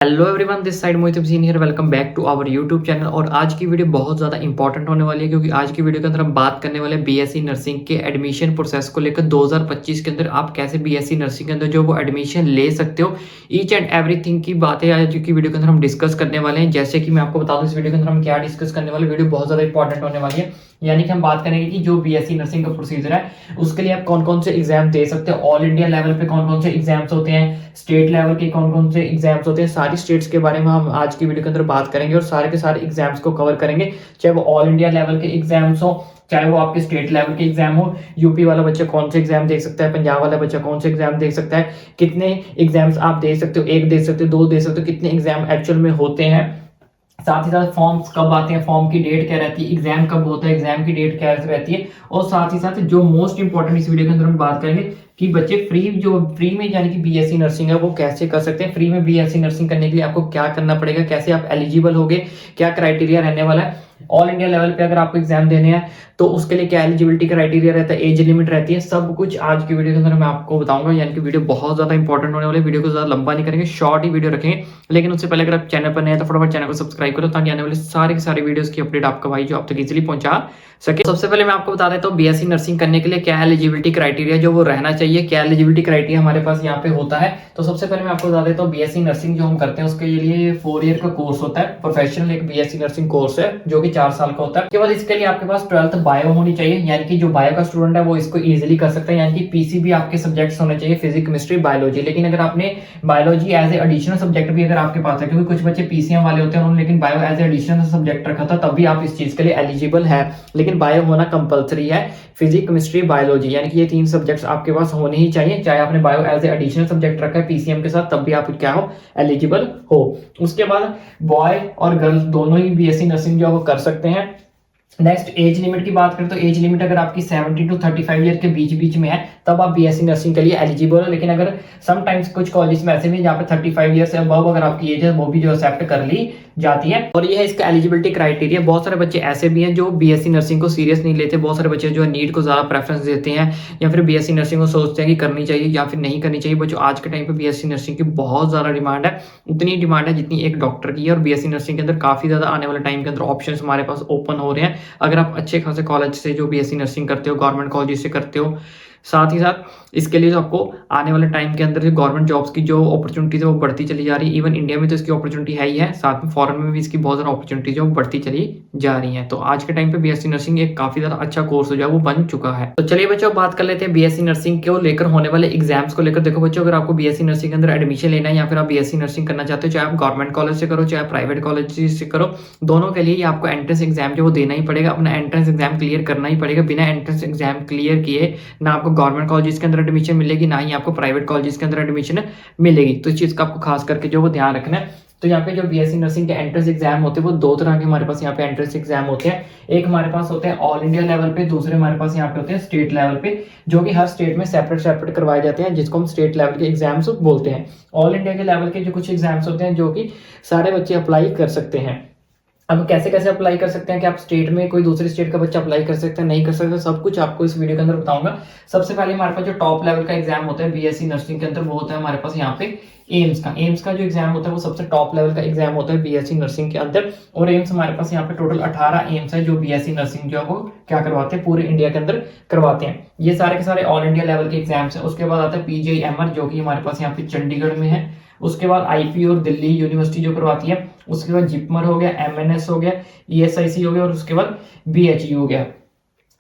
Hello everyone, this side Mohit Hussain here. Welcome back to our YouTube channel. और आज की video बहुत ज़्यादा इंपॉर्टेंट होने वाली है क्योंकि आज की वीडियो के अंदर हम बात करने वाले हैं बीएससी नर्सिंग के एडमिशन प्रोसेस को लेकर। 2025 के अंदर आप कैसे बीएससी नर्सिंग के अंदर जो वो एडमिशन ले सकते हो, ईच एंड एवरीथिंग की बातें आज की वीडियो के अंदर हम डिस्कस करने वाले हैं। जैसे कि मैं आपको बता दूं इस वीडियो के अंदर हम क्या डिस्कस करने वाले, वीडियो बहुत ज़्यादा इंपॉर्टेंट होने वाली है। यानी कि हम बात करेंगे कि जो बीएससी नर्सिंग का प्रोसीजर है उसके लिए आप कौन कौन से एग्जाम दे सकते हो, ऑल इंडिया लेवल पे कौन कौन से एग्जाम्स होते हैं, स्टेट लेवल के कौन कौन से एग्जाम्स होते हैं, सारी स्टेट्स के बारे में हम आज की वीडियो के अंदर बात करेंगे और सारे के सारे एग्जाम्स को कवर करेंगे। चाहे वो ऑल इंडिया लेवल के एग्जाम्स हो, चाहे वो आपके स्टेट लेवल के एग्जाम हो। यूपी वाला बच्चा कौन से एग्जाम देख सकता है, पंजाब वाला बच्चा कौन से एग्जाम देख सकता है, कितने एग्जाम्स आप दे सकते हो, एक दे सकते हो, दो दे सकते हो, कितने एग्जाम एक्चुअल में होते हैं। साथ ही साथ फॉर्म्स कब आते हैं, फॉर्म की डेट क्या रहती है, एग्जाम कब होता है, एग्जाम की डेट क्या रहती है। और साथ ही साथ जो मोस्ट इंपॉर्टेंट इस वीडियो के अंदर हम बात करेंगे कि बच्चे फ्री में यानी कि बीएससी नर्सिंग है वो कैसे कर सकते हैं। फ्री में बीएससी नर्सिंग करने के लिए आपको क्या करना पड़ेगा, कैसे आप एलिजिबल होगे, क्या क्राइटेरिया रहने वाला है। ऑल इंडिया लेवल पे अगर आपको एग्जाम देने हैं तो उसके लिए क्या एलिजिबिलिटी क्राइटेरिया रहता है, एज लिमिट रहती है, सब कुछ आज की वीडियो के अंदर मैं आपको बताऊंगा। यानी कि वीडियो बहुत ज्यादा इंपॉर्टेंट होने वाली है। वीडियो को ज्यादा लंबा नहीं करेंगे, शॉर्ट ही वीडियो रखेंगे। लेकिन उससे पहले अगर आप चैनल पर नए हैं तो फटाफट चैनल को सब्सक्राइब करो ताकि आने वाले सारे के सारे वीडियोस की अपडेट आपका भाई जो आप तक इजीली पहुंचा सके। सबसे पहले मैं आपको बता देता हूँ बीएससी नर्सिंग करने के लिए क्या एलिजिबिलिटी क्राइटेरिया जो वो रहना चाहिए, क्या एलिजिबिलिटी क्राइटेरिया हमारे पास यहाँ पे होता है। तो सबसे पहले मैं आपको बता देता हूँ बीएससी नर्सिंग जो हम करते हैं उसके लिए 4 ईयर का कोर्स होता है। प्रोफेशनल एक बीएससी नर्सिंग कोर्स है जो कि 4 साल का होता है। केवल इसके लिए आपके पास 12th बायो होनी चाहिए, यानी कि जो बायो का स्टूडेंट है वो इसको इजीली कर सकता है। यानी कि पीसीबी आपके सब्जेक्ट्स होने चाहिए, फिजिक्स, केमिस्ट्री, बायोलॉजी। लेकिन अगर आपने biology as a additional subject भी अगर आपके पास है, क्योंकि कुछ बच्चे पीसीएम वाले होते हैं उन्होंने लेकिन bio as a additional subject रखा था, तब भी आप इस चीज के लिए एलिजिबल है। लेकिन बायो होना कंपलसरी है, फिजिक्स, केमिस्ट्री, बायोलॉजी, यानी कि ये 3 सब्जेक्ट्स आपके पास होने ही चाहिए। चाहे आपने bio as a additional subject रखा है पीसीएम के साथ, तब भी आप क्या हो, एलिजिबल हो। उसके बाद बॉय और गर्ल्स दोनों ही बीएससी नर्सिंग जो है वो कर सकते हैं। नेक्स्ट एज लिमिट की बात करें तो एज लिमिट अगर आपकी 70 to 35 ईयर के बीच में है तब आप बीएससी नर्सिंग के लिए एलिजिबल हो। लेकिन अगर समटाइम्स कुछ कॉलेज में ऐसे भी जहाँ पे 35 ईयर से अबव अगर आपकी एज है वो भी जो एक्सेप्ट कर ली जाती है। और ये है इसका एलिजिबिलिटी क्राइटेरिया। बहुत सारे बच्चे ऐसे भी हैं जो बीएससी नर्सिंग को सीरियस नहीं लेते, बहुत सारे बच्चे जो है नीट को ज्यादा प्रेफरेंस देते हैं या फिर बीएससी नर्सिंग को सोचते हैं कि करनी चाहिए या फिर नहीं करनी चाहिए। बच्चों आज के टाइम पे बीएससी नर्सिंग की बहुत ज्यादा डिमांड है, उतनी डिमांड है जितनी एक डॉक्टर की है। और बीएससी नर्सिंग के अंदर काफी ज्यादा आने वाले टाइम के अंदर ऑप्शन हमारे पास ओपन हो रहे हैं अगर आप अच्छे खासे कॉलेज से जो बीएससी नर्सिंग करते हो, गवर्नमेंट कॉलेज से करते हो। साथ ही साथ इसके लिए जो आपको आने वाले टाइम के अंदर जो गवर्नमेंट जॉब्स की जो अपॉर्चुनिटीज है वो बढ़ती चली जा रही है। इवन इंडिया में तो इसकी अपॉर्चुनिटी है ही है, साथ में फॉरेन में भी इसकी बहुत ज़्यादा अपॉर्चुनिटीज जो बढ़ती चली जा रही है। तो आज के टाइम पे बीएससी नर्सिंग एक काफी ज्यादा अच्छा कोर्स जो है वो बन चुका है। तो चलिए बच्चों बात कर लेते हैं बीएससी नर्सिंग को लेकर होने वाले एग्जाम्स को लेकर। देखो बच्चों, अगर आपको बीएससी नर्सिंग के अंदर एडमिशन लेना है या फिर आप बीएससी नर्सिंग करना चाहते हो, चाहे आप गवर्नमेंट कॉलेज से करो चाहे प्राइवेट कॉलेज से करो, दोनों के लिए आपको एंट्रेंस एग्जाम जो वो देना ही पड़ेगा, अपना एंट्रेंस एग्जाम क्लियर करना ही पड़ेगा। बिना एंट्रेंस एग्जाम क्लियर किए ना आपको गवर्नमेंट कॉलेज के अंदर एडमिशन मिलेगी, ना ही आपको प्राइवेट कॉलेज के अंदर एडमिशन मिलेगी। तो इस चीज का आपको खास करके जो वो ध्यान रखना है। तो यहाँ पे जो बीएससी नर्सिंग के एंट्रेंस एग्जाम होते हैं वो 2 तरह के हमारे पास यहाँ पे एंट्रेंस एग्जाम होते हैं। एक हमारे पास होते हैं ऑल इंडिया लेवल पे, दूसरे हमारे पास यहाँ पे होते हैं स्टेट लेवल पे, जो कि हर स्टेट में सेपरेट करवाए जाते हैं, जिसको हम स्टेट लेवल के एग्जाम्स बोलते हैं। ऑल इंडिया के लेवल के जो कुछ एग्जाम्स होते हैं जो कि सारे बच्चे अप्लाई कर सकते हैं। अब कैसे कैसे अप्लाई कर सकते हैं कि आप स्टेट में कोई दूसरे स्टेट का बच्चा अप्लाई कर सकते हैं, नहीं कर सकते, सब कुछ आपको इस वीडियो के अंदर बताऊंगा। सबसे पहले हमारे पास जो टॉप लेवल का एग्जाम होता है बीएससी नर्सिंग के अंदर वो होता है हमारे पास यहाँ पे एम्स का जो एग्जाम होता है वो सबसे टॉप लेवल का एग्जाम होता है बीएससी नर्सिंग के अंदर। और एम्स हमारे पास यहाँ पे टोटल 18 एम्स है जो बीएससी नर्सिंग जो है वो क्या करवाते हैं, पूरे इंडिया के अंदर करवाते हैं। ये सारे के सारे ऑल इंडिया लेवल के एग्जाम्स है। उसके बाद आता है पीजीआईएमआर जो कि हमारे पास यहाँ पे चंडीगढ़ में है। उसके बाद आईपी और दिल्ली यूनिवर्सिटी जो करवाती है। उसके बाद जिपमर हो गया, एमएनएस हो गया, ईएसआईसी हो गया और उसके बाद बीएचयू हो गया।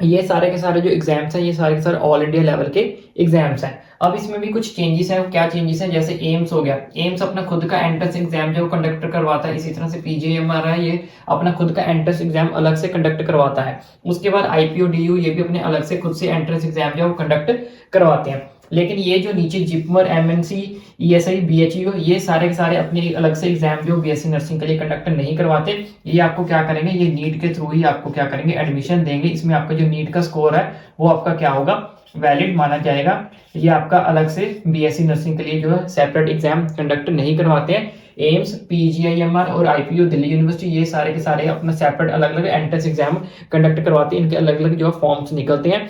ये सारे के सारे जो एग्जाम्स हैं ये सारे के सारे ऑल इंडिया लेवल के एग्जाम्स हैं। अब इसमें भी कुछ चेंजेस हैं। क्या चेंजेस हैं, जैसे एम्स हो गया, एम्स अपना खुद का एंट्रेंस एग्जाम जो कंडक्ट करवाता है। इसी तरह से पीजीआईएमआर है, ये अपना खुद का एंट्रेंस एग्जाम अलग से कंडक्ट करवाता है। उसके बाद आईपीओ डीयू ये भी अपने अलग से खुद से एंट्रेंस एग्जाम जो कंडक्ट करवाते हैं। लेकिन ये जो नीचे जिपमर, एमएनसी, ईएसआई, बीएचयू ये सारे के सारे अपने अलग से एग्जाम जो बीएससी नर्सिंग के लिए कंडक्ट नहीं करवाते। ये आपको क्या करेंगे, ये नीट के थ्रू ही आपको क्या करेंगे, एडमिशन देंगे। इसमें आपका जो नीट का स्कोर है वो आपका क्या होगा, वैलिड माना जाएगा। ये आपका अलग से बीएससी नर्सिंग के लिए जो है सेपरेट एग्जाम कंडक्ट नहीं करवाते हैं। एम्स, पीजीआईएमआर और आईपीयू दिल्ली यूनिवर्सिटी ये सारे के सारे अपना सेपरेट अलग अलग एंट्रेंस एग्जाम कंडक्ट करवाते हैं। इनके अलग अलग जो फॉर्म्स निकलते हैं।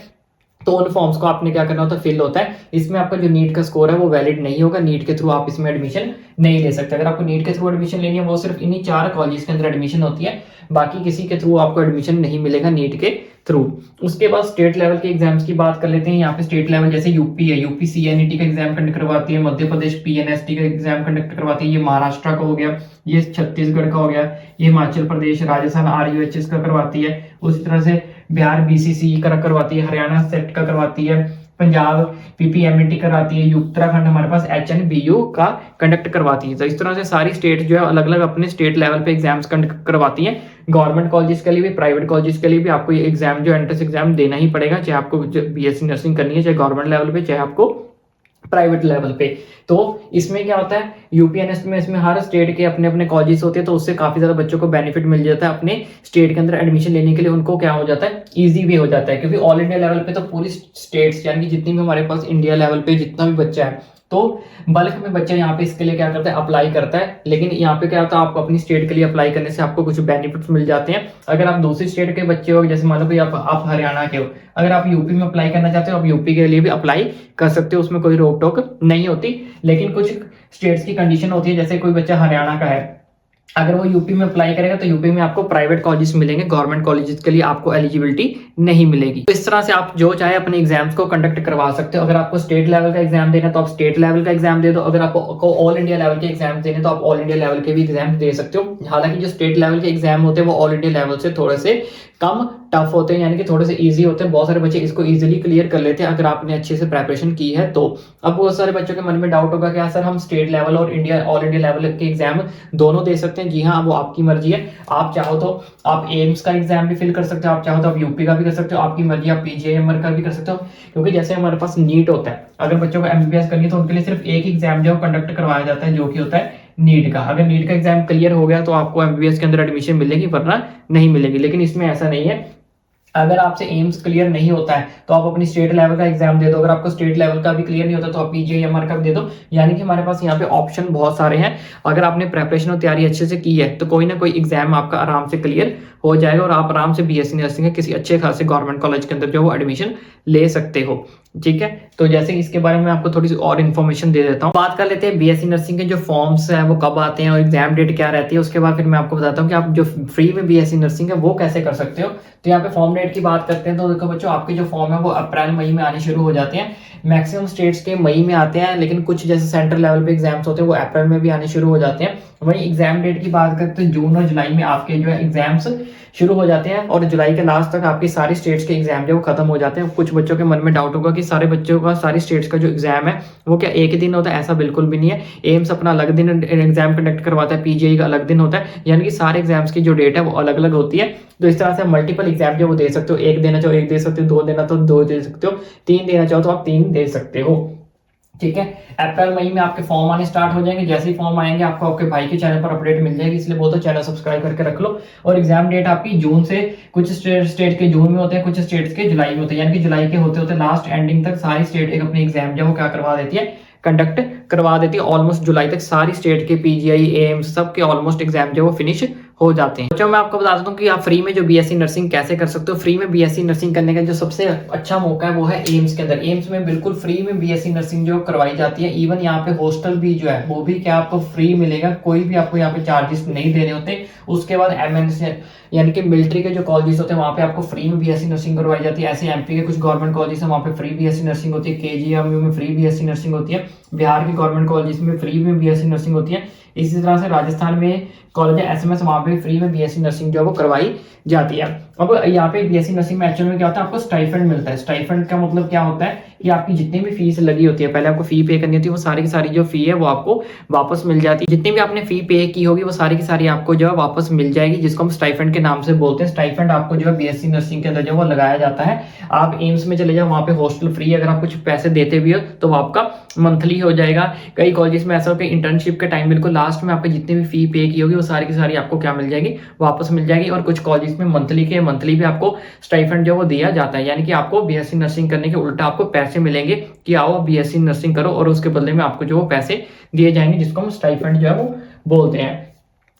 तो उन फॉर्म्स को आपने क्या करना होता है, फिल होता है। इसमें आपका जो नीट का स्कोर है वो वैलिड नहीं होगा, नीट के थ्रू आप इसमें एडमिशन नहीं ले सकते। अगर आपको नीट के थ्रू एडमिशन लेनी है वो सिर्फ इन्हीं 4 कॉलेज के अंदर एडमिशन होती है, बाकी किसी के थ्रू आपको एडमिशन नहीं मिलेगा नीट के थ्रू। उसके बाद स्टेट लेवल के एग्जाम्स की बात कर लेते हैं। यहाँ पे स्टेट लेवल जैसे यूपी है, यूपी सीएनईटी का एग्जाम कंडक्ट करवाती है, मध्य प्रदेश पीएनएसटी का एग्जाम कंडक्ट करवाती है, ये महाराष्ट्र का हो गया, ये छत्तीसगढ़ का हो गया, ये हिमाचल प्रदेश, राजस्थान आरयूएचएस का करवाती है, उसी तरह से बिहार बीसीसी का करवाती है, हरियाणा सेट का करवाती है, पंजाब पीपीएमईटी कराती है, उत्तराखंड हमारे पास एचएनबीयू का कंडक्ट करवाती है। तो इस तरह से सारी स्टेट जो है अलग अलग अपने स्टेट लेवल पे एग्जाम्स कंडक्ट करवाती हैं। गवर्नमेंट कॉलेज के लिए भी, प्राइवेट कॉलेज के लिए भी आपको ये एग्जाम जो एंट्रेंस एग्जाम देना ही पड़ेगा, चाहे आपको बीएससी नर्सिंग करनी है, चाहे गवर्नमेंट लेवल पे, चाहे आपको प्राइवेट लेवल पे। तो इसमें क्या होता है, यूपीएनएस में इसमें हर स्टेट के अपने अपने कॉलेजेस होते हैं, तो उससे काफी ज्यादा बच्चों को बेनिफिट मिल जाता है। अपने स्टेट के अंदर एडमिशन लेने के लिए उनको क्या हो जाता है, इजी भी हो जाता है, क्योंकि ऑल इंडिया लेवल पे तो पूरी स्टेट्स यानी कि जितनी भी हमारे पास इंडिया लेवल पे जितना भी बच्चा है, तो बल्क में बच्चा यहाँ पे इसके लिए क्या करता है, अप्लाई करता है। लेकिन यहाँ पे क्या होता है, आपको अपनी स्टेट के लिए अप्लाई करने से आपको कुछ बेनिफिट्स मिल जाते हैं। अगर आप दूसरी स्टेट के बच्चे हो, जैसे मान लो कि आप हरियाणा के हो, अगर आप यूपी में अप्लाई करना चाहते हो, आप यूपी के लिए भी अप्लाई कर सकते हो, उसमें कोई रोक टोक नहीं होती। लेकिन कुछ स्टेट्स की कंडीशन होती है, जैसे कोई बच्चा हरियाणा का है, अगर वो यूपी में अप्लाई करेगा तो यूपी में आपको प्राइवेट कॉलेजेस मिलेंगे, गवर्नमेंट कॉलेजेस के लिए आपको एलिजिबिलिटी नहीं मिलेगी। तो इस तरह से आप जो चाहे अपने एग्जाम्स को कंडक्ट करवा सकते हो। अगर आपको स्टेट लेवल का एग्जाम देना है तो आप स्टेट लेवल का एग्जाम दे दो, अगर आपको ऑल इंडिया लेवल के एग्जाम देने तो आप ऑल इंडिया लेवल के भी एग्जाम दे सकते हो। हालांकि जो स्टेट लेवल के एग्जाम होते हैं वो ऑल इंडिया लेवल से थोड़े से कम टफ होते हैं, यानी कि थोड़े से इजी होते हैं। बहुत सारे बच्चे इसको इजीली क्लियर कर लेते हैं अगर आपने अच्छे से प्रिपरेशन की है तो। अब बहुत सारे बच्चों के मन में डाउट होगा कि सर हम स्टेट लेवल और ऑल इंडिया लेवल के एग्जाम दोनों दे सकते हैं। जी हाँ, वो आपकी मर्जी है। आप चाहो तो आप एम्स का एग्जाम भी फिल कर सकते हो, आप चाहो तो आप यूपी का भी कर सकते हो, आपकी मर्जी। आप पीजीआईएमआर का भी कर सकते हो, क्योंकि जैसे हमारे पास नीट होता है, अगर बच्चों को एमबीबीएस करनी है तो उनके लिए सिर्फ एक एग्जाम जो कंडक्ट करवाया जाता है, जो कि होता है नीट का। अगर नीट का एग्जाम क्लियर हो गया तो आपको एमबीबीएस के अंदर एडमिशन मिलेगी, वरना नहीं मिलेगी। लेकिन इसमें ऐसा नहीं है, अगर आपसे एम्स क्लियर नहीं होता है तो आप अपनी स्टेट लेवल का एग्जाम दे दो, अगर आपको स्टेट लेवल का भी क्लियर नहीं होता तो आप पीजीआईएमआर का भी दे दो। यानी कि हमारे पास यहाँ पे ऑप्शन बहुत सारे हैं। अगर आपने प्रेपरेशन और तैयारी अच्छे से की है तो कोई ना कोई एग्जाम आपका आराम से क्लियर हो जाएगा और आप आराम से बीएससी नर्सिंग के किसी अच्छे खासे गवर्नमेंट कॉलेज के अंदर जो वो एडमिशन ले सकते हो। ठीक है, तो जैसे इसके बारे में आपको थोड़ी सी और इन्फॉर्मेशन दे देता हूँ। बात कर लेते हैं बीएससी नर्सिंग के जो फॉर्म्स हैं वो कब आते हैं और एग्जाम डेट क्या रहती है। उसके बाद फिर मैं आपको बताता हूँ कि आप जो फ्री में बीएससी नर्सिंग है वो कैसे कर सकते हो। तो यहाँ पे फॉर्म डेट की बात करते हैं तो देखो बच्चों, आपके जो फॉर्म है वो अप्रैल मई में आने शुरू हो जाते हैं। मैक्सिमम स्टेट्स के मई में आते हैं, लेकिन कुछ जैसे सेंट्रल लेवल पे एग्जाम्स होते हैं वो अप्रैल में भी आने शुरू हो जाते हैं। वही एग्जाम डेट की बात करते हैं, जून और जुलाई में आपके जो है एग्जाम्स शुरू हो जाते हैं और जुलाई के लास्ट तक आपकी सारी स्टेट्स के एग्जाम जो खत्म हो जाते हैं। कुछ बच्चों के मन में डाउट होगा कि सारे बच्चों का सारी स्टेट्स का जो एग्जाम है वो क्या एक ही दिन होता है, ऐसा बिल्कुल भी नहीं है। एम्स अपना अलग दिन एग्जाम कंडक्ट करवाता है, पीजीआई का अलग दिन होता है, यानी कि सारे एग्जाम्स की जो डेट है वो अलग अलग होती है। तो इस तरह से मल्टीपल एग्जाम जो वो दे सकते हो, एक देना चाहो एक दे सकते हो, दो देना तो दो दे सकते हो, तीन देना चाहो तो आप तीन दे सकते हो। ठीक है, अप्रैल मई में आपके फॉर्म आने स्टार्ट हो जाएंगे। जैसे ही फॉर्म आएंगे आपको आपके भाई के चैनल पर अपडेट मिल जाएगी, इसलिए बोलते चैनल सब्सक्राइब करके रख लो। और एग्जाम डेट आपकी जून से, कुछ स्टेट के जून में होते हैं, कुछ स्टेट्स के जुलाई में होते हैं, यानी कि जुलाई के होते होते लास्ट एंडिंग तक सारी स्टेट एक अपने एग्जाम जो वो क्या करवा देती है, कंडक्ट करवा देती है। ऑलमोस्ट जुलाई तक सारी स्टेट के पीजीआई एम्स सब के ऑलमोस्ट एग्जाम जो वो फिनिश हो जाते हैं। तो मैं आपको बता देता हूँ कि आप फ्री में जो बीएससी नर्सिंग कैसे कर सकते हो। फ्री में बीएससी नर्सिंग करने का जो सबसे अच्छा मौका है वो है एम्स के अंदर। एम्स में बिल्कुल फ्री में बीएससी नर्सिंग जो करवाई जाती है। इवन यहाँ पे हॉस्टल भी जो है वो भी क्या आपको फ्री मिलेगा, कोई भी आपको यहाँ पे चार्जेस नहीं देने होते। उसके बाद एमएनसी यानी कि मिलिट्री के जो कॉलेजेस होते हैं वहाँ पे आपको फ्री में बीएससी नर्सिंग करवाई जाती है। ऐसे एमपी के कुछ गवर्नमेंट कॉलेजेस हैं वहाँ पे फ्री बीएससी नर्सिंग होती है, केजीएमयू में फ्री बीएससी नर्सिंग होती है, बिहार के गवर्नमेंट कॉलेजेस में फ्री में बीएससी नर्सिंग होती है। इसी तरह से राजस्थान में कॉलेज है एसएमएस, वहाँ पे फ्री में बीएससी नर्सिंग जो है वो करवाई जाती है। अब यहाँ पे बीएससी नर्सिंग में एक्चुअल में क्या होता है, आपको स्टाइफंड मिलता है। स्टाइफंड का मतलब क्या होता है, ये आपकी जितनी भी फीस लगी होती है, पहले आपको फी पे करनी होती है, वो सारी की सारी जो फी है वो आपको वापस मिल जाती है। जितनी भी आपने फी पे की होगी वो सारी की सारी आपको जो है वापस मिल जाएगी, जिसको हम स्टाइफंड के नाम से बोलते हैं। स्टाइफंड आपको जो है बीएससी नर्सिंग के अंदर जो वो लगाया जाता है। आप एम्स में चले जाओ, वहाँ पे हॉस्टल फ्री, अगर आप कुछ पैसे देते भी हो तो आपका मंथली हो जाएगा। कई कॉलेजेस में ऐसा हो कि इंटर्नशिप के टाइम बिल्कुल लास्ट में आपको जितनी भी फी पे की होगी वो सारी की सारी आपको क्या मिल जाएगी, वापस मिल जाएगी। और कुछ कॉलेज में मंथली भी आपको स्टाइफंड जो वो दिया जाता है, यानी कि आपको बीएससी नर्सिंग करने के उल्टा आपको पैसे मिलेंगे कि आओ बीएससी नर्सिंग करो, और उसके बदले में आपको जो वो पैसे दिए जाएंगे, जिसको हम स्टाइफंड जो है वो बोलते हैं।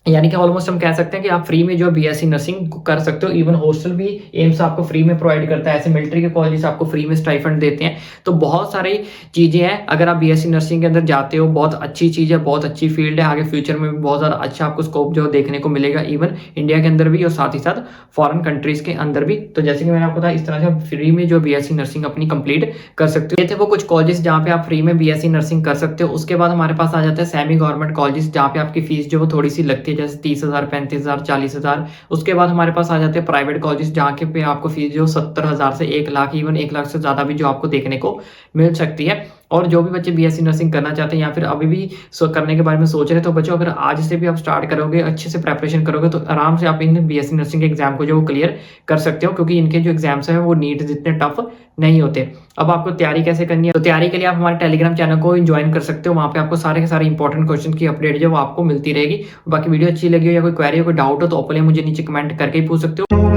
यानी कि ऑलमोस्ट हम कह सकते हैं कि आप फ्री में जो बीएससी नर्सिंग कर सकते हो। इवन हॉस्टल भी एम्स आपको फ्री में प्रोवाइड करता है। ऐसे मिलिट्री के कॉलेजेस आपको फ्री में स्टाइपेंड देते हैं। तो बहुत सारी चीज़ें हैं। अगर आप बीएससी नर्सिंग के अंदर जाते हो, बहुत अच्छी चीज़ है, बहुत अच्छी फील्ड है। आगे फ्यूचर में भी बहुत ज़्यादा अच्छा आपको स्कोप जो देखने को मिलेगा, इवन इंडिया के अंदर भी और साथ ही साथ फॉरेन कंट्रीज़ के अंदर भी। तो जैसे कि मैंने आपको बताया, इस तरह से आप फ्री में जो बीएससी नर्सिंग अपनी कंप्लीट कर सकते हो। ये थे वो कुछ कॉलेजेस जहाँ पे आप फ्री में बीएससी नर्सिंग कर सकते हो। उसके बाद हमारे पास आ जाता है सेमी गवर्नमेंट कॉलेजेस, जहाँ पे आपकी फीस जो वो थोड़ी सी लगती है, जैसे 30,000, 35,000, 40,000। उसके बाद हमारे पास आ जाते हैं प्राइवेट कॉलेजेस, जहाँ के पे आपको फीस जो 70,000 से 1 लाख, इवन 1 लाख से ज़्यादा भी जो आपको देखने को मिल सकती है। और जो भी बच्चे बीएससी नर्सिंग करना चाहते हैं या फिर अभी भी करने के बारे में सोच रहे हैं, तो बच्चों अगर आज से भी आप स्टार्ट करोगे, अच्छे से प्रिपरेशन करोगे, तो आराम से आप इन बीएससी नर्सिंग के एग्जाम को जो वो क्लियर कर सकते हो, क्योंकि इनके जो एग्जाम्स हैं वो नीट जितने टफ नहीं होते। अब आपको तैयारी कैसे करनी है, तो तैयारी के लिए आप हमारे टेलीग्राम चैनल को ज्वाइन कर सकते हो। वहाँ पे आपको सारे के सारे इंपॉर्टेंट क्वेश्चन की अपडेट जो वो आपको मिलती रहेगी। बाकी वीडियो अच्छी लगी हो या कोई क्वेरी हो, कोई डाउट हो, तो ओपनली मुझे नीचे कमेंट करके ही पूछ सकते हो।